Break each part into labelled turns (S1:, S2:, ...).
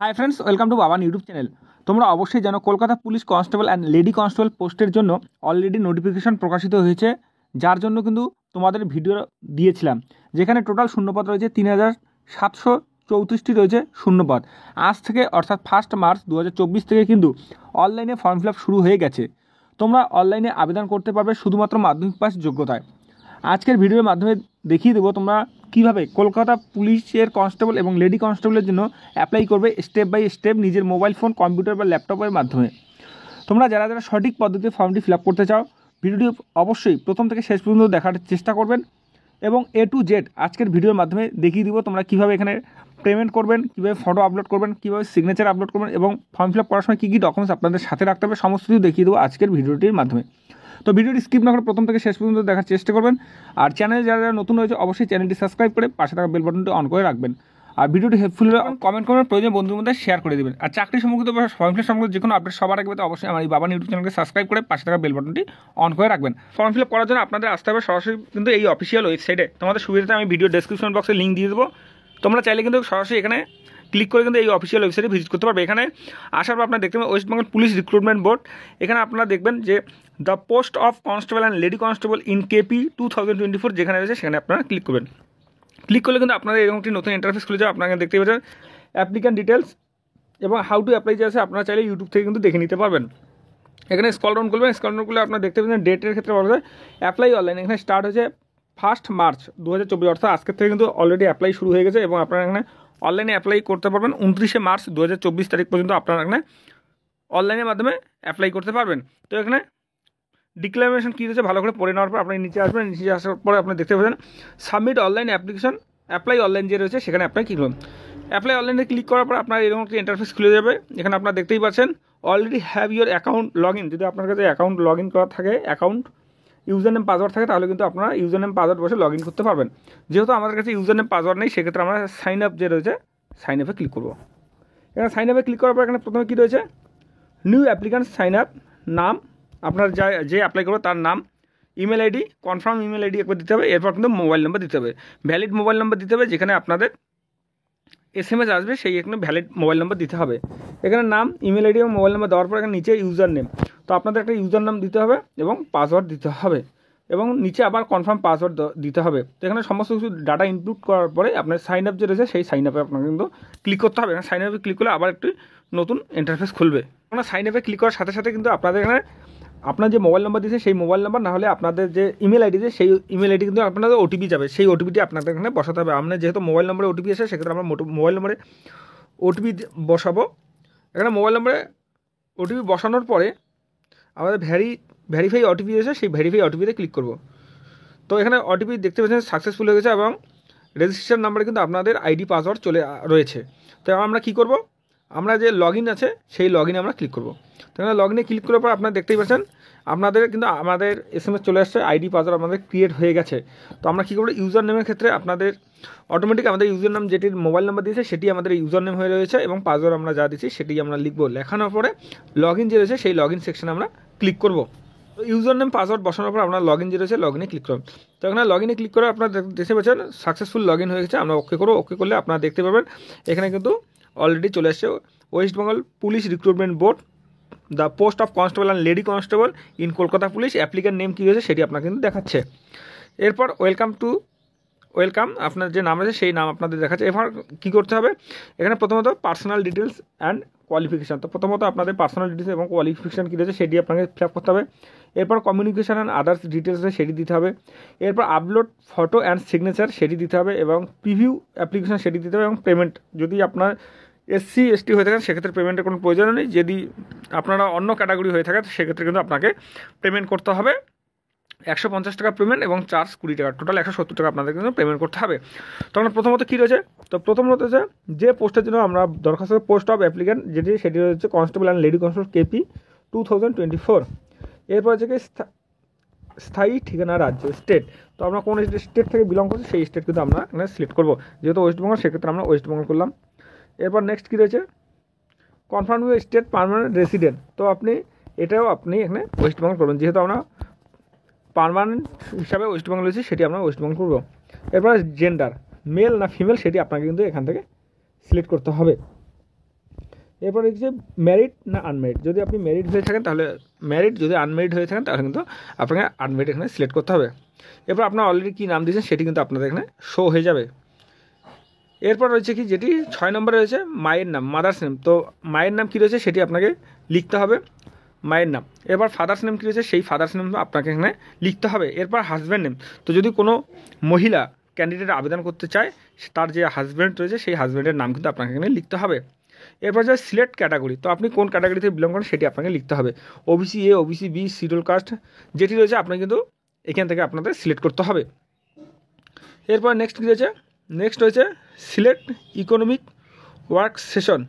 S1: Hi friends, welcome to Baban YouTube channel. তোমরা অবশ্যই জানো Kolkata police constable and lady constable পোস্টের জন্য অলরেডি নোটিফিকেশন প্রকাশিত হয়েছে, যার জন্য কিন্তু তোমাদের ভিডিও দিয়েছিলাম, যেখানে টোটাল শূন্যপদ রয়েছে 3734টি রয়েছে শূন্যপদ। আজ থেকে অর্থাৎ 1 মার্চ 2024 থেকে কিন্তু অনলাইনে ফর্ম ফিল আপ শুরু হয়ে গেছে। তোমরা অনলাইনে আবেদন করতে পারবে শুধুমাত্র মাধ্যমিক পাস যোগ্যতায়। আজকের ভিডিওর মাধ্যমে দেখিয়ে দেবো তোমরা কীভাবে কলকাতা পুলিশের কনস্টেবল এবং লেডি কনস্টেবলের জন্য অ্যাপ্লাই করবে স্টেপ বাই স্টেপ নিজের মোবাইল ফোন, কম্পিউটার বা ল্যাপটপের মাধ্যমে। তোমরা যারা যারা সঠিক পদ্ধতিতে ফর্মটি ফিল আপ করতে চাও, ভিডিওটি অবশ্যই প্রথম থেকে শেষ পর্যন্ত দেখার চেষ্টা করবেন এবং A to Z আজকের ভিডিওর মাধ্যমে দেখিয়ে দিব তোমরা কীভাবে এখানে পেমেন্ট করবেন, কীভাবে ফটো আপলোড করবেন, কীভাবে সিগনেচার আপলোড করবেন এবং ফর্ম ফিল আপ করার সময় কী কী ডকুমেন্টস আপনাদের সাথে রাখতে হবে সমস্ত কিছু দেখিয়ে দেবো আজকের ভিডিওটির মাধ্যমে। তো ভিডিওটি স্কিপ না করে প্রথম থেকে শেষ পর্যন্ত দেখার চেষ্টা করবেন। আর চ্যানেলে যারা যারা নতুন রয়েছে অবশ্যই চ্যানেলটি সাবস্ক্রাইব করে পাশে থাকা বেল বাটনটি অন করে রাখবেন। আর ভিডিওটি হেল্পফুল হলে কমেন্ট করবেন, প্রয়োজন বন্ধুদের মধ্যে শেয়ার করে দেবেন। আর চাকরি সম্পর্কিত বা ফর্ম ফিল আপ সম্পর্কিত যে কোনো আপডেট সবার আগে পেতে অবশ্যই আমার এই বাবান ইউটিউব চ্যানেলকে সাবস্ক্রাইব করে পাশে থাকা বেল বাটনটি অন করে রাখবেন। ফর্ম ফিল আপ করার জন্য আপনাদের আসতে হবে সরাসরি কিন্তু এই অফিসিয়াল ওয়েবসাইটে। তোমাদের সুবিধাতে আমি ভিডিও ডেসক্রিপশন বক্সে লিঙ্ক দিয়ে দেবো। তোমরা চাইলে কিন্তু সরাসরি এখানে ক্লিক করে কিন্তু এই অফিসিয়াল ওয়েবসাইটে ভিজিট করতে পারবে। এখানে আসার পর আপনারা দেখতে পাবেন West Bengal police recruitment board. এখানে আপনারা দেখবেন যে the post of constable and lady constable in KP 2024 যেখানে রয়েছে সেখানে আপনারা ক্লিক করবেন। ক্লিক করলে কিন্তু আপনাদের এরকম একটি নতুন ইন্টারফেস খুলে যাবে। আপনারা দেখতে পাচ্ছেন অ্যাপ্লিক্যান্ট ডিটেলস এবং হাউ টু অ্যাপ্লাই যে আছে আপনারা চাইলে ইউটিউব থেকে কিন্তু দেখে নিতে পারবেন। এখানে স্ক্রল ডাউন করবেন, স্ক্রল ডাউন করলে আপনারা দেখতে পাচ্ছেন ডেটের ক্ষেত্রে বলা যায় অ্যাপ্লাই অনলাইন। এখানে স্টার্ট হয়েছে 1 মার্চ 2024, অর্থাৎ আজকের থেকে কিন্তু অলরেডি অ্যাপ্লাই শুরু হয়ে গেছে এবং আপনারা এখানে অনলাইনে অ্যাপ্লাই করতে পারবেন 29 মার্চ 2024 তারিখ পর্যন্ত আপনারা এখানে অনলাইনের মাধ্যমে অ্যাপ্লাই করতে পারবেন। তো এখানে ডিক্লারেশন কী রয়েছে ভালো করে পড়ে নেওয়ার পর আপনি নিচে আসবেন। নিচে আসার পরে আপনি দেখতে পাচ্ছেন submit online application, apply online যে রয়েছে সেখানে আপনার ক্লিক করুন। অ্যাপ্লাই অনলাইনে ক্লিক করার পর আপনার এরকম একটি ইন্টারফেস খুলে যাবে। এখানে আপনারা দেখতেই পাচ্ছেন already have your account log in. যদি আপনার কাছে অ্যাকাউন্ট লগ ইন করা থাকে, অ্যাকাউন্ট ইউজার নেম পাসওয়ার্ড থাকে, তাহলে কিন্তু আপনারা ইউজার নেম পাসওয়ার্ড বসে লগ ইন করতে পারবেন। যেহেতু আমাদের কাছে ইউজার নেম পাসওয়ার্ড নেই, সেক্ষেত্রে আমরা সাইন আপ যে রয়েছে সাইন আপে ক্লিক করবো। এখানে সাইন আপে ক্লিক করার পর এখানে প্রথমে কী রয়েছে নিউ অ্যাপ্লিক্যান্ট সাইন আপ, নাম আপনার যে অ্যাপ্লাই করবে তার নাম, email ID, confirm email ID একবার দিতে হবে। এরপর কিন্তু মোবাইল নাম্বার দিতে হবে, ভ্যালিড মোবাইল নাম্বার দিতে হবে। যেখানে আপনাদের SMS আসবে সেই এখানে ভ্যালিড মোবাইল নাম্বার দিতে হবে। এখানে নাম, ইমেল আইডি এবং মোবাইল নাম্বার দেওয়ার পর এখানে নিচে ইউজার নেম, তো আপনাদের একটা ইউজার নাম দিতে হবে এবং পাসওয়ার্ড দিতে হবে এবং নিচে আবার কনফার্ম পাসওয়ার্ড দিতে হবে। তো এখানে সমস্ত কিছু ডাটা ইনপুট করার পরে আপনার সাইন আপ যে রয়েছে সেই সাইন আপে আপনাকে কিন্তু ক্লিক করতে হবে। এখানে সাইন আপে ক্লিক করলে আবার একটি নতুন ইন্টারফেস খুলবে। আপনার সাইন আপে ক্লিক করার সাথে সাথে কিন্তু আপনাদের এখানে আপনার যে মোবাইল নাম্বার দিয়েছে সেই মোবাইল নাম্বার, না হলে আপনাদের যে ইমেল আইডি যে সেই ইমেল আইডি কিন্তু আপনাদের ওটিপি যাবে, সেই ওটিপিটি আপনাদের এখানে বসাতে হবে। আপনার যেহেতু মোবাইল নম্বরে ওটিপি আসে সেক্ষেত্রে আমরা মোবাইল নম্বরে ওটিপি বসাবো। এখানে মোবাইল নম্বরে ওটিপি বসানোর পরে আমাদের ভেরিফাই ওটিপি এসে সেই ভেরিফাই ওটিপিতে ক্লিক করব। তো এখানে ওটিপি দেখতে পাচ্ছেন সাকসেসফুল হয়ে গেছে এবং রেজিস্ট্রেশন নাম্বারে কিন্তু আপনাদের আইডি পাসওয়ার্ড চলে রয়েছে। তো আমরা কী করব, আমরা যে লগ ইন আছে সেই লগ ইনে আমরা ক্লিক করব। তো এখানে লগ ইনে ক্লিক করার পর আপনারা দেখতেই পাচ্ছেন আপনাদের কিন্তু আমাদের SMS চলে আসছে, আইডি পাসওয়ার্ড আমাদের ক্রিয়েট হয়ে গেছে। তো আমরা কী করবো, ইউজার নেমের ক্ষেত্রে আপনাদের অটোমেটিক আমাদের ইউজার নাম যেটির মোবাইল নাম্বার দিয়েছে সেটি আমাদের ইউজার নেম হয়ে রয়েছে এবং পাসওয়ার্ড আমরা যা দিচ্ছি সেটি আমরা লিখবো। লেখানোর পরে লগ ইন যে রয়েছে সেই লগ ইন সেকশনে আমরা ক্লিক করব। তো ইউজার নেম পাসওয়ার্ড বসানোর পর আপনার লগ ইন যে রয়েছে লগ ইনে ক্লিক করুন। তো এখানে লগ ইনে ক্লিক করে আপনারা দেখতে পাচ্ছেন সাকসেসফুল লগ ইন হয়ে গেছে। আমরা ওকে করবো। ওকে করলে আপনারা দেখতে পাবেন এখানে কিন্তু অলরেডি চলে আসছে West Bengal police recruitment board, the post of constable and lady constable in Kolkata police. Applicant name কী রয়েছে সেটি আপনাকে কিন্তু দেখাচ্ছে। এরপর ওয়েলকাম আপনার যে নাম আছে সেই নাম আপনাদের দেখাচ্ছে। এরপর কী করতে হবে, এখানে প্রথমত পার্সোনাল ডিটেলস অ্যান্ড কোয়ালিফিকেশান। তো প্রথমত আপনাদের পার্সোনাল ডিটেলস এবং কোয়ালিফিকেশান কী রয়েছে সেটি আপনাকে ফিল আপ করতে হবে। এরপর কমিউনিকেশান অ্যান্ড আদার্স ডিটেলস সেটি দিতে হবে। এরপর আপলোড ফটো অ্যান্ড সিগনেচার সেটি দিতে হবে এবং প্রিভিউ অ্যাপ্লিকেশান সেটি দিতে হবে এবং পেমেন্ট যদি আপনার SC ST হয়ে থাকেন সেক্ষেত্রে পেমেন্টের কোনো প্রয়োজন নেই। যদি আপনারা অন্য ক্যাটাগরি হয়ে থাকে সেক্ষেত্রে কিন্তু আপনাকে পেমেন্ট করতে হবে 150 টাকা পেমেন্ট এবং চার্জ 20 টাকা, টোটাল 170 টাকা আপনাদের কিন্তু পেমেন্ট করতে হবে। তখন প্রথমত কী রয়েছে, তো প্রথমত হচ্ছে যে পোস্টের জন্য আমরা দরখাস্ত পোস্ট অফ অ্যাপ্লিক্যান্ট সেটি রয়েছে constable and lady constable KP 2024। এরপর হচ্ছে কি স্থায়ী ঠিকানা রাজ্য স্টেট। তো আমরা কোন স্টেট থেকে বিলং করছি সেই স্টেট কিন্তু আমরা এখানে সিলেক্ট করবো। যেহেতু ওয়েস্ট বেঙ্গল সেক্ষেত্রে আমরা ওয়েস্ট বেঙ্গল করলাম। এরপর নেক্সট কী রয়েছে confirm your state permanent resident. তো আপনি এখানে ওয়েস্ট বেঙ্গল করবেন, যেহেতু আমরা পার্মানেন্ট হিসাবে ওয়েস্ট বেঙ্গল রয়েছে সেটি আমরা ওয়েস্ট বেঙ্গল করবো। এরপর জেন্ডার মেল না ফিমেল সেটি আপনাকে কিন্তু এখান থেকে সিলেক্ট করতে হবে। এরপর হচ্ছে ম্যারিড না আনম্যারিড। যদি আপনি ম্যারিড হয়ে থাকেন তাহলে ম্যারিড, যদি আনম্যারিড হয়ে থাকেন তাহলে কিন্তু আপনাকে আনম্যারিড এখানে সিলেক্ট করতে হবে। এরপর আপনার অলরেডি কী নাম দিয়েছেন সেটি কিন্তু আপনাদের এখানে শো হয়ে যাবে। এরপর রয়েছে কি, যেটি 6 নম্বরে রয়েছে মায়ের নাম, মাদার্স নেম। তো মায়ের নাম কী রয়েছে সেটি আপনাকে লিখতে হবে, মায়ের নাম। এরপর ফাদার্স নেম কী রয়েছে সেই ফাদার্স নেম আপনাকে এখানে লিখতে হবে। এরপর হাজব্যান্ড নেম, তো যদি কোনো মহিলা ক্যান্ডিডেট আবেদন করতে চায় তার যে হাজব্যান্ড রয়েছে সেই হাজব্যান্ডের নাম কিন্তু আপনাকে এখানে লিখতে হবে। এরপর যে সিলেক্ট ক্যাটাগরি, তো আপনি কোন ক্যাটাগরিতে বিলং করেন সেটি আপনাকে লিখতে হবে। OBC A, OBC B, schedule caste যেটি রয়েছে আপনাকে কিন্তু এখান থেকে আপনাদের সিলেক্ট করতে হবে। এরপর নেক্সট কী রয়েছে, নেক্সট রয়েছে select economic work session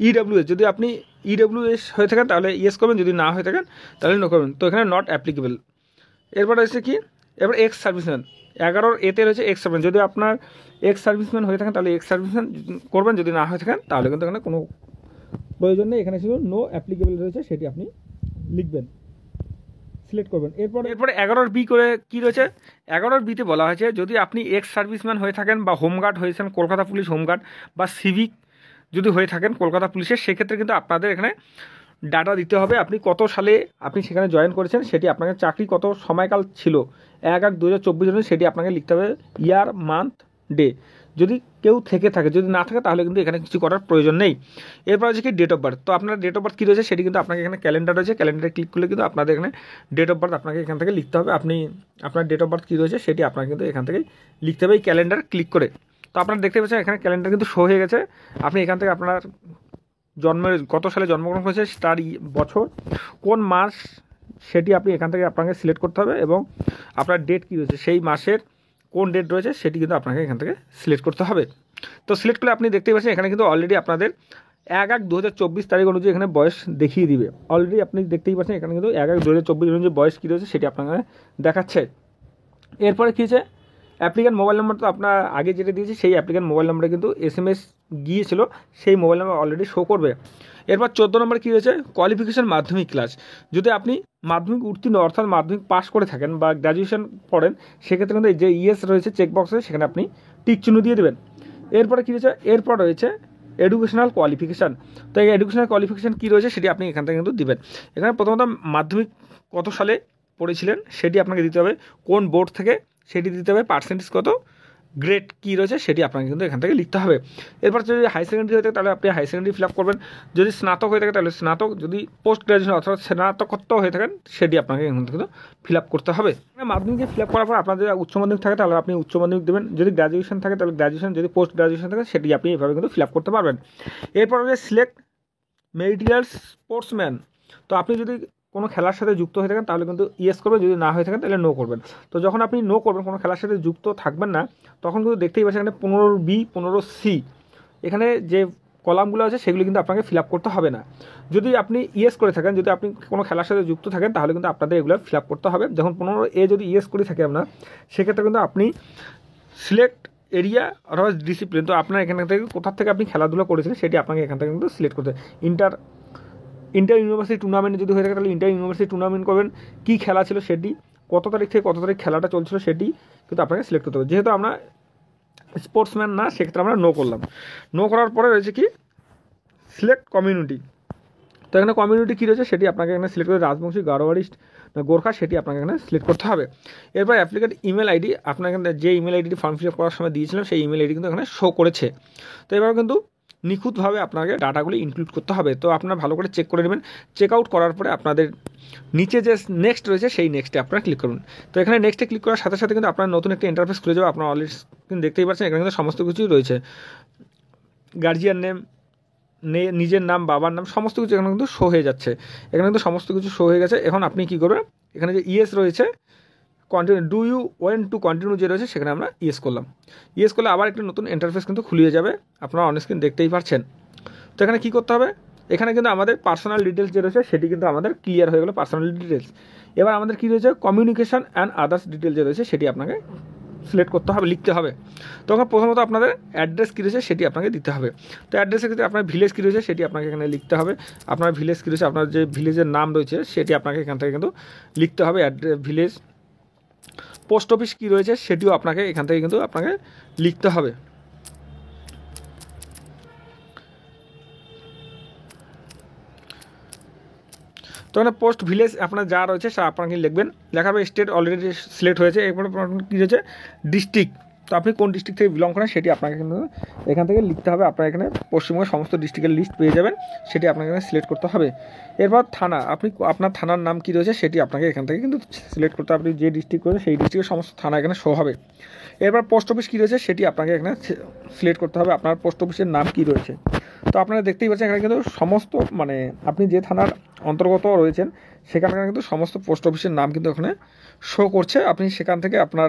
S1: EWS. যদি আপনি ইডব্লিউএস হয়ে থাকেন তাহলে ইয়েস করবেন, যদি না হয়ে থাকেন তাহলে নো করবেন, তো এখানে নট অ্যাপ্লিকেবল। এরপর রয়েছে কি, এরপর এক্স সার্ভিসম্যান 11 এতে রয়েছে এক্স সার্ভিসম্যান। যদি আপনার এক্স সার্ভিসম্যান হয়ে থাকেন তাহলে এক্স সার্ভিসম্যান করবেন, যদি না হয়ে থাকেন তাহলে কিন্তু এখানে কোনো প্রয়োজন নেই। এখানে শুধু নো অ্যাপ্লিকেবল রয়েছে সেটি আপনি লিখবেন, সিলেক্ট করবেন। এরপরে 11 বি করে কী রয়েছে, 11 বিতে বলা হয়েছে যদি আপনি এক্স সার্ভিসম্যান হয়ে থাকেন বা হোমগার্ড হয়েছেন, কলকাতা পুলিশ হোমগার্ড বা সিভিক যদি হয়ে থাকেন কলকাতা পুলিশের, সেক্ষেত্রে কিন্তু আপনাদের এখানে ডাটা দিতে হবে আপনি কত সালে আপনি সেখানে জয়েন করেছেন, সেটি আপনাকে চাকরি কত সময়কাল ছিল 1/1/2024 সেটি আপনাকে লিখতে হবে, ইয়ার, মান্থ, ডে। যদি কেউ থেকে থাকে, যদি না থাকে তাহলে কিন্তু এখানে কিছু করার প্রয়োজন নেই। এরপর হচ্ছে কি ডেট অফ বার্থ, তো আপনার ডেট অফ বার্থ কী রয়েছে সেটি কিন্তু আপনাকে এখানে ক্যালেন্ডার রয়েছে, ক্যালেন্ডারে ক্লিক করলে কিন্তু আপনাদের এখানে ডেট অফ বার্থ আপনাকে এখান থেকে লিখতে হবে। আপনি আপনার ডেট অফ বার্থ কী রয়েছে সেটি আপনাকে কিন্তু এখান থেকে লিখতে হবে এই ক্যালেন্ডার ক্লিক করে। তো আপনারা দেখতে পাচ্ছেন এখানে ক্যালেন্ডার কিন্তু শো হয়ে গেছে। আপনি এখান থেকে আপনার জন্মের কত সালে জন্মগ্রহণ করেছে তার বছর, কোন মাস সেটি আপনি এখান থেকে আপনাকে সিলেক্ট করতে হবে, এবং আপনার ডেট কী রয়েছে সেই মাসের কোন ডেট রয়েছে সেটি কিন্তু আপনাকে এখান থেকে সিলেক্ট করতে হবে। তো সিলেক্ট করলে আপনি দেখতেই পাচ্ছেন এখানে কিন্তু অলরেডি আপনাদের 1/1/2024 তারিখ অনুযায়ী এখানে বয়স দেখিয়ে দিবে। অলরেডি আপনি দেখতেই পাচ্ছেন এখানে কিন্তু 1/1/2024 অনুযায়ী বয়স কী রয়েছে সেটি আপনাকে দেখাচ্ছে। এরপরে কী হচ্ছে, অ্যাপ্লিক্যান্ট মোবাইল নাম্বার, তো আপনার আগে যেটা দিয়েছি সেই অ্যাপ্লিক্যান্ট মোবাইল নাম্বারে কিন্তু SMS গিয়েছিল, সেই মোবাইল নাম্বার অলরেডি শো করবে। এরপর 14 নম্বর কী রয়েছে, কোয়ালিফিকেশন মাধ্যমিক ক্লাস। যদি আপনি মাধ্যমিক উত্তীর্ণ অর্থাৎ মাধ্যমিক পাস করে থাকেন বা গ্র্যাজুয়েশন পড়েন, সেক্ষেত্রে কিন্তু যে ইয়েস রয়েছে চেকবক্সে সেখানে আপনি টিক চিহ্ন দিয়ে দেবেন। এরপরে কী রয়েছে, এরপর রয়েছে এডুকেশনাল কোয়ালিফিকেশান। তো এই এডুকেশনাল কোয়ালিফিকেশান কী রয়েছে সেটি আপনি এখান থেকে কিন্তু দেবেন। এখানে প্রথমত মাধ্যমিক কত সালে পড়েছিলেন সেটি আপনাকে দিতে হবে, কোন বোর্ড থেকে সেটি দিতে হবে, পার্সেন্টেজ কত, গ্রেড কী রয়েছে সেটি আপনাকে কিন্তু এখান থেকে লিখতে হবে। এরপর যদি হাই সেকেন্ডারি হয়ে থাকে তাহলে আপনি হাই সেকেন্ডারি ফিল আপ করবেন, যদি স্নাতক হয়ে থাকে তাহলে স্নাতক, যদি পোস্ট গ্র্যাজুয়েশন অর্থাৎ স্নাতকোত্তর হয়ে থাকেন সেটি আপনাকে এখান থেকে কিন্তু ফিল আপ করতে হবে। মাধ্যমিকে ফিল আপ করার পর আপনাদের উচ্চ মাধ্যমিক থাকে তাহলে আপনি উচ্চ মাধ্যমিক দেবেন, যদি গ্র্যাজুয়েশন থাকে তাহলে গ্র্যাজুয়েশন, যদি পোস্ট গ্র্যাজুয়েশন থাকে সেটি আপনি এভাবে কিন্তু ফিল আপ করতে পারবেন। এরপর হচ্ছে সিলেক্ট মেরিটিয়াল স্পোর্টসম্যান। তো আপনি যদি কোনো খেলার সাথে যুক্ত হয়ে থাকেন তাহলে কিন্তু ইয়েস করবেন, যদি না হয়ে থাকেন তাহলে নো করবেন। তো যখন আপনি নো করবেন, কোনো খেলার সাথে যুক্ত থাকবেন না, তখন কিন্তু দেখতেই পাচ্ছেন এখানে 15B 15C এখানে যে কলামগুলো আছে সেগুলো কিন্তু আপনাকে ফিল আপ করতে হবে না। যদি আপনি ইয়েস করে থাকেন, যদি আপনি কোনো খেলার সাথে যুক্ত থাকেন তাহলে কিন্তু আপনাদের এগুলো ফিল আপ করতে হবে। যখন 15A যদি ইয়েস করে থাকে আপনার, সেক্ষেত্রে কিন্তু আপনি সিলেক্ট এরিয়া অথবা ডিসিপ্লিন, তো আপনার এখান থেকে কোথা থেকে আপনি খেলাধুলা করেছিলেন সেটি আপনাকে এখান থেকে কিন্তু সিলেক্ট করতে হবে। ইন্টার ইউনিভার্সিটি টুর্নামেন্ট যদি হয়ে থাকে তাহলে ইন্টার ইউনিভার্সিটি টুর্নামেন্ট করবেন, কী খেলা ছিল সেটি, কত তারিখ থেকে কত তারিখ খেলাটা চলছিল সেটি কিন্তু আপনাকে সিলেক্ট করতে হবে। যেহেতু আমরা স্পোর্টসম্যান না, সেক্ষেত্রে আমরা নো করলাম। নো করার পরে রয়েছে কি সিলেক্ট কমিউনিটি। তো এখানে কমিউনিটি কী রয়েছে সেটি আপনাকে এখানে সিলেক্ট করে, রাজবংশী, গারোয়ারিস্ট, গোর্খা সেটি আপনাকে এখানে সিলেক্ট করতে হবে। এরপর অ্যাপ্লিকেন্ট ইমেল আইডি, আপনার এখানে যে ইমেল আইডিটি ফর্ম ফিল আপ করার সময় দিয়েছিলাম সেই ইমেল আইডি কিন্তু এখানে শো করেছে। তো এবার কিন্তু নিখুঁতভাবে আপনাকে ডাটাগুলি ইনক্লুড করতে হবে। তো আপনারা ভালো করে চেক করে নেবেন। চেক আউট করার পরে আপনাদের নিচে যে নেক্সট রয়েছে সেই নেক্সটে আপনারা ক্লিক করুন। তো এখানে নেক্সটে ক্লিক করার সাথে সাথে কিন্তু আপনার নতুন একটা ইন্টারফেস খুলে যাবে। আপনারা অলরেডি কিন্তু দেখতেই পাচ্ছেন এখানে কিন্তু সমস্ত কিছুই রয়েছে, গার্জিয়ান নেম, নিজের নাম, বাবার নাম, সমস্ত কিছু এখানে কিন্তু শো হয়ে যাচ্ছে। এখানে কিন্তু সমস্ত কিছু শো হয়ে গেছে। এখন আপনি কী করবেন, এখানে যে ইয়েস রয়েছে continue, do you want to continue যে রয়েছে সেখানে আমরা ইয়েস করলাম। ইয়েস করলে আবার একটি নতুন ইন্টারফেস কিন্তু খুলিয়ে যাবে, আপনারা অন স্ক্রিন দেখতেই পাচ্ছেন। তো এখানে কী করতে হবে, এখানে কিন্তু আমাদের পার্সোনাল ডিটেলস যে রয়েছে সেটি কিন্তু আমাদের ক্লিয়ার হয়ে গেলো, পার্সোনাল ডিটেলস। এবার আমাদের কী রয়েছে, কমিউনিকেশন অ্যান্ড আদার্স ডিটেল যে রয়েছে সেটি আপনাকে সিলেক্ট করতে হবে, লিখতে হবে। তখন প্রথমত আপনাদের অ্যাড্রেস কী রয়েছে সেটি আপনাকে দিতে হবে। তো অ্যাড্রেসের ক্ষেত্রে আপনার ভিলেজ কী রয়েছে সেটি আপনাকে এখানে লিখতে হবে। আপনার ভিলেজ কী রয়েছে, আপনার যে ভিলেজের নাম রয়েছে সেটি আপনাকে এখান থেকে কিন্তু লিখতে হবে, ভিলেজ। পোস্ট অফিস কী রয়েছে সেটিও আপনাকে এখান থেকে কিন্তু আপনাকে লিখতে হবে। তো এখানে পোস্ট ভিলেজ আপনার যা রয়েছে সে আপনাকে লিখবেন, লেখার পর স্টেট অলরেডি সিলেক্ট হয়েছে। এরপরে কী রয়েছে ডিস্ট্রিক্ট, তো আপনি কোন ডিস্ট্রিক্ট থেকে বিলং করেন সেটি আপনাকে কিন্তু এখান থেকে লিখতে হবে। আপনার এখানে পশ্চিমবঙ্গের সমস্ত ডিস্ট্রিক্টের লিস্ট পেয়ে যাবেন, সেটি আপনাকে এখানে সিলেক্ট করতে হবে। এরপর থানা, আপনি আপনার থানার নাম কী রয়েছে সেটি আপনাকে এখান থেকে কিন্তু সিলেক্ট করতে হবে। আপনি যে ডিস্ট্রিক্ট রয়েছে সেই ডিস্ট্রিক্টের সমস্ত থানা এখানে শো হবে। এরপর পোস্ট অফিস কী রয়েছে সেটি আপনাকে এখানে সিলেক্ট করতে হবে, আপনার পোস্ট অফিসের নাম কী রয়েছে। তো আপনারা দেখতেই পাচ্ছেন এখানে কিন্তু সমস্ত মানে আপনি যে থানার অন্তর্গত রয়েছেন সেখানকার কিন্তু সমস্ত পোস্ট অফিসের নাম কিন্তু ওখানে শো করছে। আপনি সেখান থেকে আপনার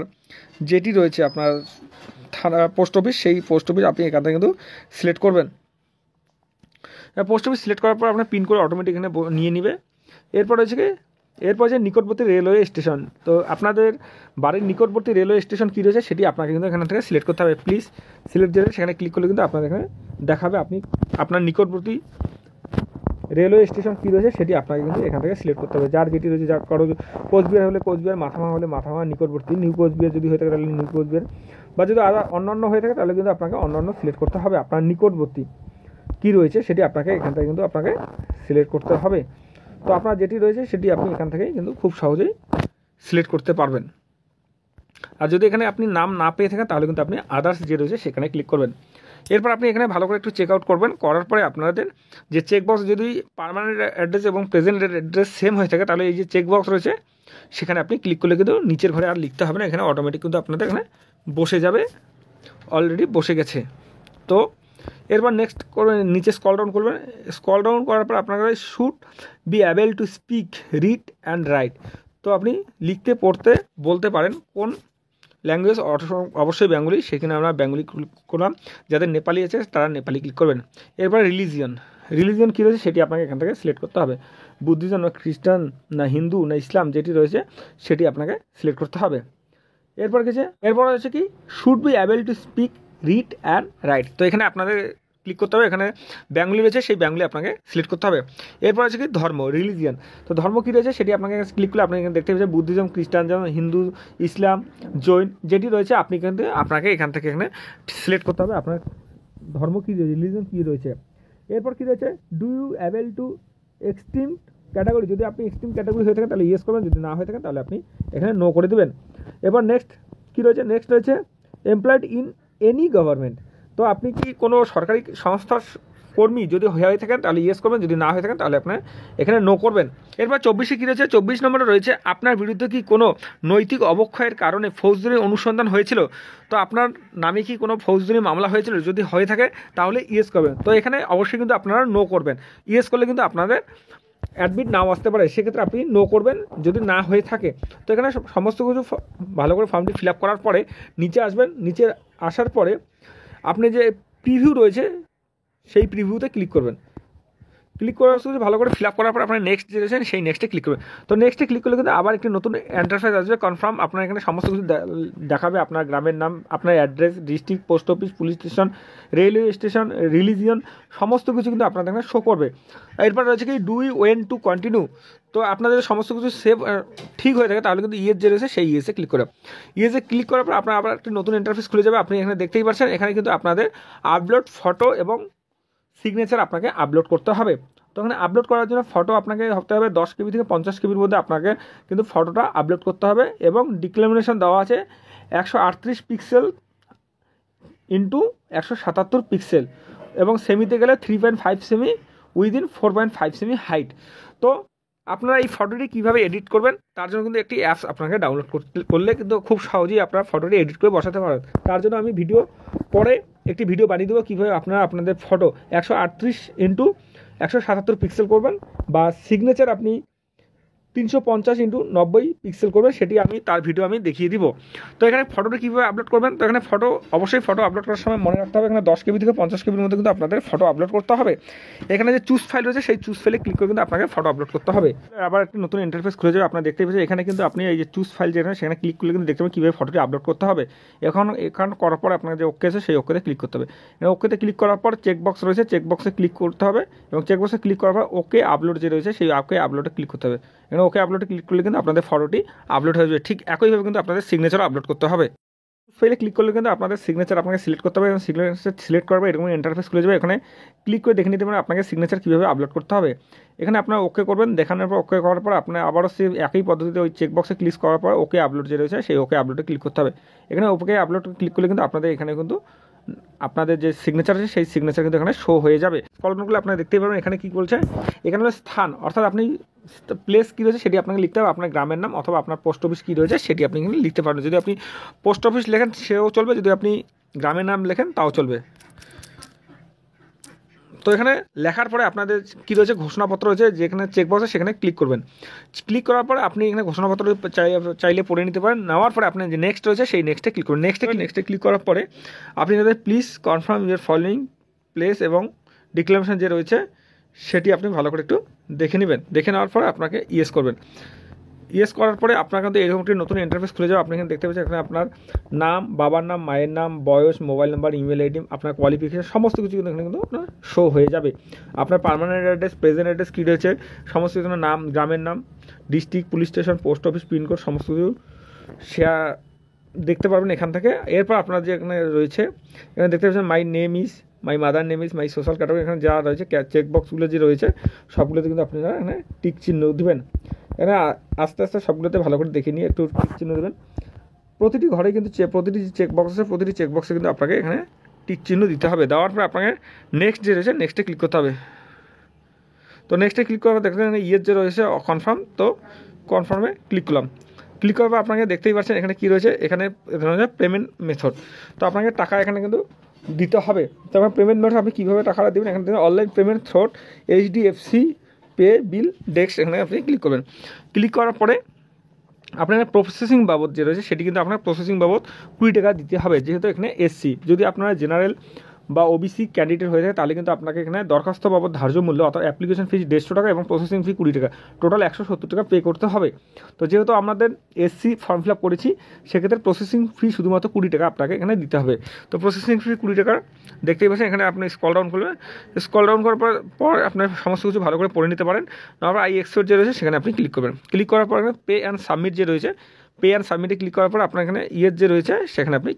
S1: যেটি রয়েছে আপনার থানা পোস্ট অফিস, সেই পোস্ট অফিস আপনি এখান থেকে কিন্তু সিলেক্ট করবেন। পোস্ট অফিস সিলেক্ট করার পর আপনার পিন করে অটোমেটিক এখানে নিয়ে নেবে। এরপর হচ্ছে কি, এরপর যে নিকটবর্তী রেলওয়ে স্টেশন, তো আপনাদের বাড়ির নিকটবর্তী রেলওয়ে স্টেশন কী রয়েছে সেটি আপনাকে কিন্তু এখান থেকে সিলেক্ট করতে হবে। প্লিজ সিলেক্ট যেটা সেখানে ক্লিক করলে কিন্তু আপনাদের এখানে দেখাবে আপনি আপনার নিকটবর্তী রেলওয়ে স্টেশন কী রয়েছে সেটি আপনাকে কিন্তু এখান থেকে সিলেক্ট করতে হবে। যার যেটি রয়েছে, যার কারো কোচবিহার হলে কোচবিহার, মাথামা হলে মাথামা নিকটবর্তী, নিউ কোচবিহার যদি হয়ে থাকে তাহলে নিউ কোচবিহার, বা যদি আরও অন্যান্য হয়ে থাকে তাহলে কিন্তু আপনাকে অন্যান্য সিলেক্ট করতে হবে। আপনার নিকটবর্তী কী রয়েছে সেটি আপনাকে এখান থেকে কিন্তু আপনাকে সিলেক্ট করতে হবে। তো আপনার যেটি রয়েছে সেটি আপনি এখান থেকে কিন্তু খুব সহজেই সিলেক্ট করতে পারবেন। আর যদি এখানে আপনি নাম না পেয়ে থাকেন তাহলে কিন্তু আপনি আদার্স যে রয়েছে সেখানে ক্লিক করবেন। এরপর আপনি এখানে ভালো করে একটু চেক আউট করবেন, করার পরে আপনাদের যে চেকবক্স যদি পার্মানেন্ট অ্যাড্রেস এবং প্রেজেন্ট অ্যাড্রেস সেম হয়ে থাকে তাহলে এই যে চেকবক্স রয়েছে সেখানে আপনি ক্লিক করলে কিন্তু নিচের ঘরে আর লিখতে হবে না, এখানে অটোমেটিক কিন্তু আপনাদের এখানে বসে যাবে, অলরেডি বসে গেছে। তো এরপর নেক্সট করবেন, নিচে স্ক্রল ডাউন করবেন। স্ক্রল ডাউন করার পর আপনার should be able to speak, read and right, তো আপনি লিখতে পড়তে বলতে পারেন। কোন ল্যাঙ্গুয়েজ? অবশ্যই বেঙ্গলি, সেখানে আমরা বেঙ্গলি ক্লিক করলাম। যাদের নেপালি আছে তারা নেপালি ক্লিক করবেন। এরপর রিলিজিয়ন কী রয়েছে সেটি আপনাকে এখান থেকে সিলেক্ট করতে হবে। বুদ্ধিজম না খ্রিস্টান না হিন্দু না ইসলাম যেটি রয়েছে সেটি আপনাকে সিলেক্ট করতে হবে। এরপর হচ্ছে কি should be able to speak, read and right, তো এখানে আপনাদের ক্লিক করতে হবে। এখানে বেঙ্গলি রয়েছে, সেই বেঙ্গলি আপনাকে সিলেক্ট করতে হবে। এরপর আছে কি ধর্ম, রিলিজিয়ান, তো ধর্ম কী রয়েছে সেটি আপনাকে ক্লিক করলে আপনি এখানে দেখতে পাচ্ছেন বুদ্ধিজম, খ্রিস্টানজম, হিন্দু, ইসলাম, জৈন যেটি রয়েছে আপনি কিন্তু আপনাকে এখান থেকে এখানে সিলেক্ট করতে হবে আপনার ধর্ম কী রয়েছে, রিলিজিয়ন কী রয়েছে। এরপর কী রয়েছে do you able to extreme category, যদি আপনি এক্সট্রিম ক্যাটাগরি হয়ে থাকেন তাহলে ইয়েস করবেন, যদি না হয়ে থাকেন তাহলে আপনি এখানে নো করে দেবেন। এবার নেক্সট কী রয়েছে, নেক্সট রয়েছে এমপ্লয়েড ইন এনি গভর্নমেন্ট, তো আপনি কি কোনো সরকারি সংস্থার কর্মী যদি হয়ে থাকেন তাহলে ইয়েস করবেন, যদি না হয়ে থাকেন তাহলে আপনার এখানে নো করবেন। এরপর 24 কী রয়েছে, 24 নম্বরে রয়েছে আপনার বিরুদ্ধে কি কোনো নৈতিক অবক্ষয়ের কারণে ফৌজদারি অনুসন্ধান হয়েছিল, তো আপনার নামে কি কোনো ফৌজদারি মামলা হয়েছিল, যদি হয়ে থাকে তাহলে ইয়েস করবেন। তো এখানে অবশ্যই কিন্তু আপনারা নো করবেন, ইয়েস করলে কিন্তু আপনাদের অ্যাডমিট নাও আসতে পারে, সেক্ষেত্রে আপনি নো করবেন যদি না হয়ে থাকে। তো এখানে সমস্ত কিছু ভালো করে ফর্মটি ফিল আপ করার পরে নিচে আসবেন, নিচে আসার পরে আপনি যে প্রিভিউ রয়েছে সেই প্রিভিউতে ক্লিক করবেন। ক্লিক করার সময় ভালো করে ফিল আপ করার পর আপনার নেক্সট যে রয়েছেন সেই নেক্সটে ক্লিক করবেন। তো নেক্সটে ক্লিক করলে কিন্তু আবার একটি নতুন ইন্টারফেস আসবে, কনফার্ম আপনার এখানে সমস্ত কিছু দেখাবে, আপনার গ্রামের নাম, আপনার address, district, post office, police station, railway station, religion, সমস্ত কিছু কিন্তু আপনাদের এখানে শো করবে। এরপর রয়েছে কি do you want to continue, তো আপনাদের সমস্ত কিছু সেভ ঠিক হয়ে থাকে তাহলে কিন্তু ইয়েস যে রয়েছে সেই ইয়েসে ক্লিক করে, ইয়েসে ক্লিক করার পর আপনার আবার একটি নতুন ইন্টারফেস খুলে যাবে। আপনি এখানে দেখতেই পাচ্ছেন এখানে কিন্তু আপনাদের আপলোড ফটো এবং সিগনেচার আপনাকে আপলোড করতে হবে। তো এখানে আপলোড করার জন্য ফটো আপনাকে হতে হবে 10 কেবি থেকে 50 কেবির মধ্যে আপনাকে কিন্তু ফটোটা আপলোড করতে হবে, এবং ডিক্লামিনেশন দেওয়া আছে 138 পিক্সেল ইন্টু 177 পিক্সেল, এবং সেমিতে গেলে 3.5 সেমি উইদিন 4.5 সেমি হাইট। তো আপনারা এই ফটোটি কীভাবে এডিট করবেন তার জন্য কিন্তু একটি অ্যাপস আপনাকে ডাউনলোড করলে কিন্তু খুব সহজেই আপনারা ফটোটি এডিট করে বসাতে পারেন। তার জন্য আমি পরে একটি ভিডিও বানিয়ে দেবো কীভাবে আপনারা আপনাদের ফটো 138 ইন্টু 177 পিক্সেল করবেন, বা সিগনেচার আপনি 350 ইন্টু 90 পিক্সেল করবেন, সেটি তার ভিডিও আমি দেখিয়ে দিব। তো এখানে ফটোটা কীভাবে আপলোড করবেন, তো এখানে অবশ্যই ফটো আপলোড করার সময় মনে রাখতে হবে এখানে 10 কেবি থেকে 50 কেবির মধ্যে কিন্তু আপনাদের ফটো আপলোড করতে হবে। এখানে যে চুজ ফাইল রয়েছে সেই চুজ ফাইলে ক্লিক করে কিন্তু আপনাকে ফটো আপলোড করতে হবে। আবার একটি নতুন ইন্টারফেস খুলে যাবে, আপনারা দেখতে পাচ্ছেন এখানে কিন্তু আপনি এই যে চুজ ফাইল যেখানে সেখানে ক্লিক করলে কিন্তু দেখতে পাবেন কীভাবে ফটোটি আপলোড করতে হবে। এখানে করার পর আপনার যে ওকে আছে সেই ওকেতে ক্লিক করতে হবে। ওকেতে ক্লিক করার পর চেকবক্স রয়েছে, চেকবক্সে ক্লিক করতে হবে, এবং চেকবক্সে ক্লিক করার পর ওকে আপলোড যে রয়েছে সেই ওকে আপলোডে ক্লিক করতে হবে। এখানে ওকে আপলোডে ক্লিক করলে কিন্তু আপনাদের ফটোটি আপলোড হয়ে যাবে। ঠিক একইভাবে কিন্তু আপনাদের সিগনেচারও আপলোড করতে হবে। ফাইলে ক্লিক করলে কিন্তু আপনাদের সিগনেচার আপনাকে সিলেক্ট করতে হবে এবং সিগনেচার সিলেক্ট করবে এরকম ইন্টারফেস খুলে যাবে। এখানে ক্লিক করে দেখে নিতে পারেন আপনাকে সিগনেচার কীভাবে আপলোড করতে হবে। এখানে আপনার ওকে করবেন, দেখানোর পর ওকে করার পর আপনার আবারও সেই একই পদ্ধতিতে ওই চেকবক্সে ক্লিক করার পর ওকে আপলোড যে রয়েছে সেই ওকে আপলোডে ক্লিক করতে হবে। এখানে ওকে আপলোড ক্লিক করলে কিন্তু আপনাদের এখানে কিন্তু আপনাদের যে সিগনেচার আছে সেই সিগনেচার কিন্তু এখানে শো হয়ে যাবে। কলমগুলো আপনারা দেখতেই পারবেন এখানে কী বলছে, এখানে হলো স্থান, অর্থাৎ আপনি প্লেস কী রয়েছে সেটি আপনাকে লিখতে হবে, আপনার গ্রামের নাম অথবা আপনার পোস্ট অফিস কী রয়েছে সেটি আপনি কিন্তু লিখতে পারবেন। যদি আপনি পোস্ট অফিস লেখেন সেও চলবে, যদি আপনি গ্রামের নাম লেখেন তাও চলবে। তো এখানে লেখার পরে আপনাদের কী রয়েছে ঘোষণাপত্র রয়েছে, যেখানে চেকবক্সে সেখানে ক্লিক করবেন। ক্লিক করার পরে আপনি এখানে ঘোষণাপত্র চাইলে পড়ে নিতে পারেন। নেওয়ার পরে আপনার যে নেক্সট রয়েছে সেই নেক্সটে ক্লিক করবেন। নেক্সটে ক্লিক করার পরে আপনি যাদের please confirm your following place এবং ডিক্লারেশন যে রয়েছে সেটি আপনি ভালো করে একটু দেখে নেবেন। দেখে নেওয়ার পরে আপনাকে ইয়েস করবেন। ইয়েস করার পরে আপনার কিন্তু এরকম একটি নতুন ইন্টারফেস খুলে যাবে। আপনি এখানে দেখতে পাচ্ছেন এখানে আপনার নাম, বাবার নাম, মায়ের নাম, বয়স, মোবাইল নাম্বার, ইমেল আইডি, আপনার কোয়ালিফিকেশন সমস্ত কিছু কিন্তু এখানে কিন্তু আপনার শো হয়ে যাবে। আপনার পার্মানেন্ট অ্যাড্রেস, প্রেজেন্ট অ্যাড্রেস কী রয়েছে সমস্ত কিছু, নাম, গ্রামের নাম, district, police station, post office, pin code সমস্ত কিছু শেয়ার দেখতে পারবেন এখান থেকে। এরপর আপনার যে এখানে রয়েছে এখানে দেখতে পাচ্ছেন my name is, my mother name is, my social category, এখানে যা রয়েছে চেকবক্সগুলো যে রয়েছে সবগুলোতে কিন্তু আপনারা এখানে টিক চিহ্ন দেবেন। এখানে আস্তে আস্তে সবগুলোতে ভালো করে দেখে নিয়ে একটু টিক চিহ্ন দেবেন। প্রতিটি ঘরে কিন্তু প্রতিটি চেকবক্স আছে, প্রতিটি চেকবক্সে কিন্তু আপনাকে এখানে টিক চিহ্ন দিতে হবে। দেওয়ার পর আপনাকে নেক্সট যে রয়েছে নেক্সটে ক্লিক করতে হবে। তো নেক্সটে ক্লিক করার পর দেখবেন এখানে ইয়ের যে রয়েছে কনফার্ম, তো কনফার্মে ক্লিক করলাম। ক্লিক করার পর আপনাকে দেখতেই পাচ্ছেন এখানে কী রয়েছে, এখানে রয়েছে পেমেন্ট মেথড। তো আপনাকে টাকা এখানে কিন্তু দিতে হবে। তো আপনার পেমেন্ট মেথড আপনি কীভাবে টাকাটা দেবেন, এখানে থেকে online payment throat HDFC pay বিল ডেস্ক, এখানে আপনি ক্লিক করবেন। ক্লিক করার পরে আপনার প্রসেসিং বাবদ যে রয়েছে সেটি কিন্তু আপনার প্রসেসিং বাবদ 20 টাকা দিতে হবে। যেহেতু এখানে SC, যদি আপনারা জেনারেল বা OBC ক্যান্ডিডেট হয়ে থাকে তাহলে কিন্তু আপনাকে এখানে দরখাস্ত বাবদ ধার্য মূল্য অর্থাৎ অ্যাপ্লিকেশন ফিস 150 টাকা এবং প্রসেসিং ফি 20 টাকা, টোটাল 170 টাকা পে করতে হবে। তো যেহেতু আমাদের SC ফর্ম ফিল আপ করেছি সেক্ষেত্রে প্রসেসিং ফি শুধুমাত্র 20 টাকা আপনাকে এখানে দিতে হবে। তো প্রসেসিং ফি 20 টাকা দেখতেই পাচ্ছেন। এখানে আপনি স্ক্রল ডাউন করবেন, স্ক্রল ডাউন করার পর আপনার সমস্ত কিছু ভালো করে পড়ে নিতে পারেন। তারপর I এক্সপোর্ট যে রয়েছে সেখানে আপনি ক্লিক করবেন। ক্লিক করার পর পে অ্যান্ড সাবমিট যে রয়েছে, পে অ্যান্ড সাবমিটে ক্লিক করার পর আপনার এখানে ইয়েস যে রয়েছে সেখানে আপনি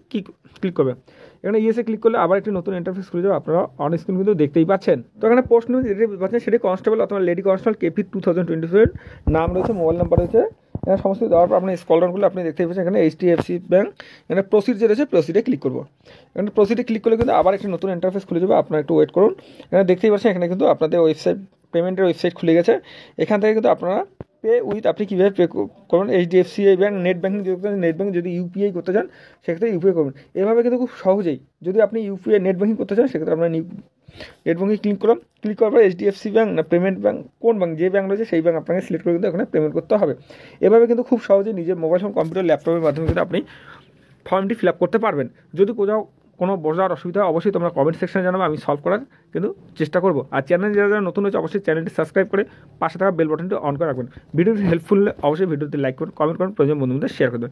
S1: ক্লিক করবেন। এখানে ইয়েসে ক্লিক করলে আবার একটি নতুন ইন্টারফেস খুলে যাবে, আপনারা অন স্ক্রিন কিন্তু দেখতেই পাচ্ছেন। তো এখানে পোস্ট নিউজ যেটি পাচ্ছেন সেটি কনস্টেবল অথবা লেডি কনস্টেবল KP 2027 নাম রয়েছে, মোবাইল নাম্বার রয়েছে, এখানে সমস্ত দেওয়ার পর আপনি স্ক্রল ডাউন করলে আপনি দেখতেই পাচ্ছেন এখানে HDFC ব্যাঙ্ক, এখানে প্রসিড যে রয়েছে প্রসিডে ক্লিক করবো। এখানে প্রসিডে ক্লিক করলে কিন্তু আবার একটি নতুন ইন্টারফেস খুলে যাবে, আপনারা একটু ওয়েট করুন। এখানে দেখতেই পাচ্ছেন এখানে কিন্তু আপনাদের ওয়েবসাইট পেমেন্টের ওয়েবসাইট খুলে গেছে। এখান থেকে কিন্তু আপনারা পে উইথ আপনি কীভাবে পে করবেন, HDFC bank, net banking net banking, যদি UPI করতে চান সেক্ষেত্রে UPI করবেন। এভাবে কিন্তু খুব সহজেই যদি আপনি UPI নেট ব্যাঙ্কিং করতে চান সেক্ষেত্রে আপনার নেট ব্যাঙ্কিং ক্লিক করলাম। ক্লিক করার পর HDFC ব্যাঙ্ক না পেমেন্ট ব্যাঙ্ক, কোন ব্যাঙ্ক যে ব্যাঙ্ক রয়েছে সেই ব্যাঙ্ক আপনাকে সিলেক্ট করে কিন্তু এখানে পেমেন্ট করতে হবে। এভাবে কিন্তু খুব সহজেই নিজের মোবাইল ফোন, কম্পিউটার, ল্যাপটপের মাধ্যমে কিন্তু আপনি ফর্মটি ফিল আপ করতে পারবেন। যদি কোথাও কোনো বোঝার অসুবিধা অবশ্যই তোমরা কমেন্ট সেকশনে জানাবো, আমি সলভ করার কিন্তু চেষ্টা করবো। আর চ্যানেল যারা যারা নতুন হয়েছে অবশ্যই চ্যানেলটি সাবস্ক্রাইব করে পাশে থাকা বেল বাটনটি অন করে রাখবেন। ভিডিওটি হেল্পফুল হলে অবশ্যই ভিডিওতে লাইক করুন, কমেন্ট করুন, প্রয়োজন বন্ধুদের শেয়ার করবেন।